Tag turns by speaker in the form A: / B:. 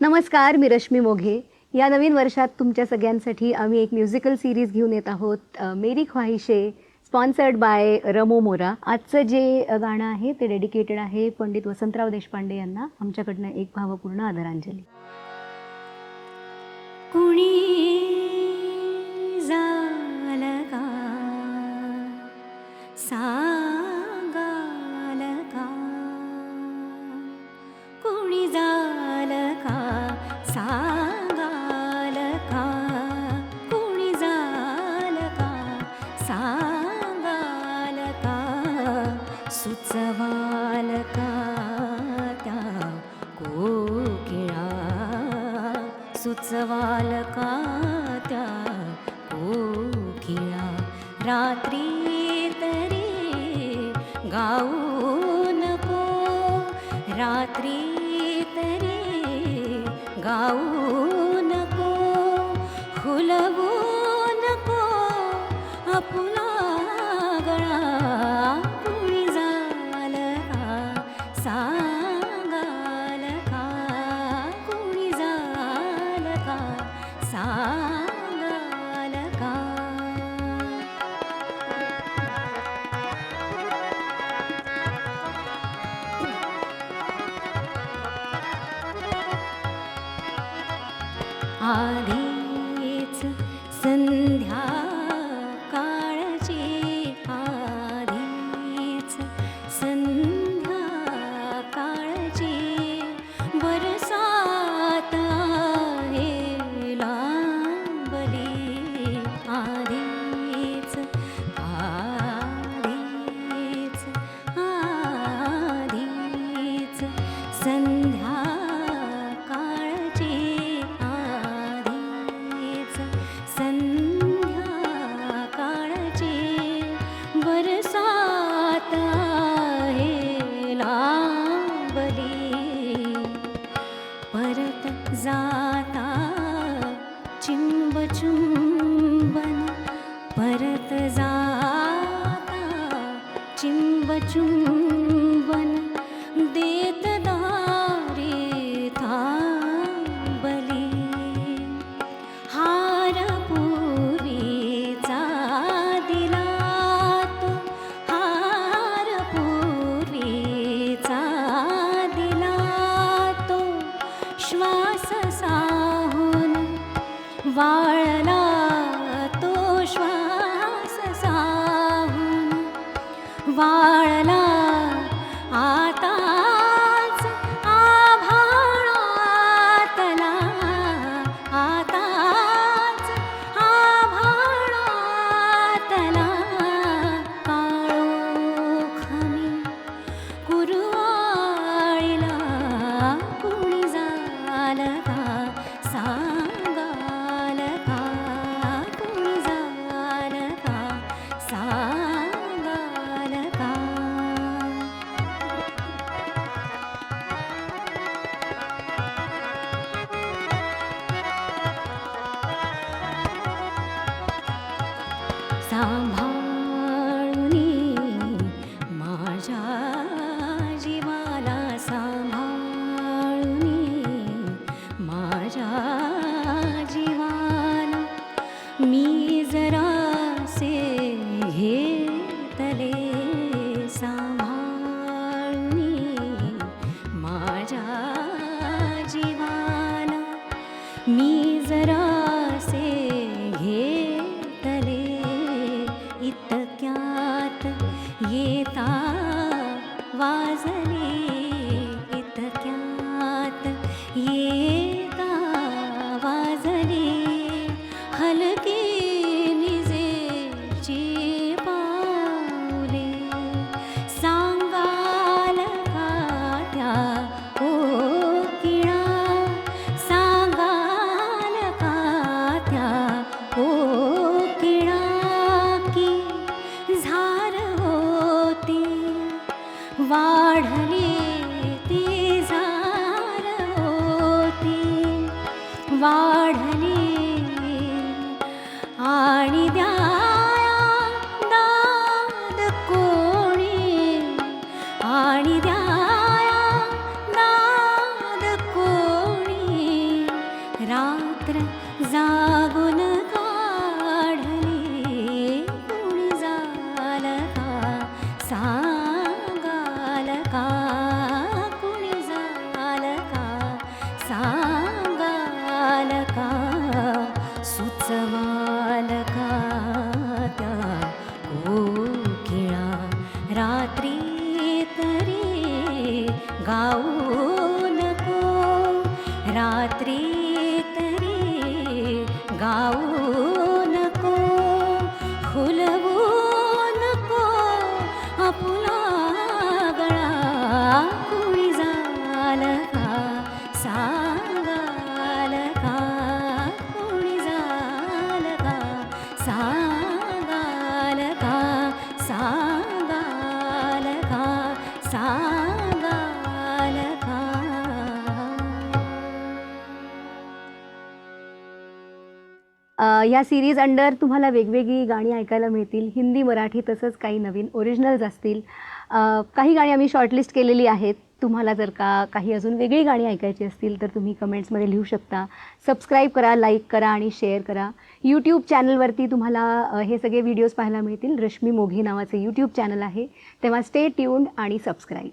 A: नमस्कार, मी रश्मी मोघे. या नवीन वर्षात तुमच्या सगळ्यांसाठी आम्ही एक म्युझिकल सीरीज घेऊन येत आहोत, मेरी ख्वाहिशे, स्पॉन्सर्ड बाय रमो मोरा. आजचं जे गाणं आहे ते डेडिकेटेड आहे पंडित वसंतराव देशपांडे यांना. आमच्याकडनं एक भावपूर्ण आदरांजली.
B: कुणी जाल का सांगाल का, कुणी जाल का सांगाल का, कुणी जाल का सांगाल का, सुचवाल का त्या कोकिळा, सुचवाल का त्या कोकिळा, रात्री तरी गाऊ नको, रात्री तरी गाऊ नको, खुलवू नको आपुला गळा, कुणी जाल का सांगाल का, कुणी जाल का सांगाल का. आधीच संध्या काळची, आधीच संध्या काळची, बरसात आहे लांबली, आधीच आधीच आधीच संध्या काळची, आधीच संध्या काळची, बरसात आहे लांबली, परत जाता चिंब चुंबन, परत जाता चिंब चुंबन, देत दारी थांबली, हार पुरीचा दिला तो, हार पुरीचा दिला तो, श्वास साहून वाळला तो, श्वास साहून वाळला, आताच आभाळातला, आताच आभाळातला, काळोखमी कुरवाळीला, कुणी जाल का सांगाल का, कुणी जाल का सांगाल का. सांभाळुनी माझ्या जीवाला, सांभाळुनी माझ्या जीवाला, मी जरासे घेतले सांभाळुनी माझ्या जीवाला, मी जरासे घेतले, इतक्यात येता वाजले, इतक्यात येता वाजले, हलकी निजेची पाऊले, सांगाल का त्या कोकिळा, सांगाल रात्र जागून काढली कुणी जाल का सांगाल का कुणी जाल का सांगाल का सुचवाल का त्या कोकिळा रात्री तरी गाऊ नको रात्री तरी गाऊ नको फुलवू नको आपुला गळा कुणी जाल का सांगाल का कुणी जाल का सांगाल का सांगाल का सांगाल का.
A: या सिरीज अंडर तुम्हाला वेगवेगळी गाणी ऐकायला मिळतील, हिंदी, मराठी, तसंच काही नवीन ओरिजिनल्स असतील. काही गाणी आम्ही शॉर्टलिस्ट केलेली आहेत. तुम्हाला जर का काही अजून वेगळी गाणी ऐकायची असतील तर तुम्ही कमेंट्समध्ये लिहू शकता. सबस्क्राईब करा, लाईक करा आणि शेअर करा. यूट्यूब चॅनलवरती तुम्हाला हे सगळे व्हिडिओज पाहायला मिळतील. रश्मी मोघे नावाचे यूट्यूब चॅनल आहे, तेव्हा स्टे ट्यून्ड आणि सबस्क्राईब.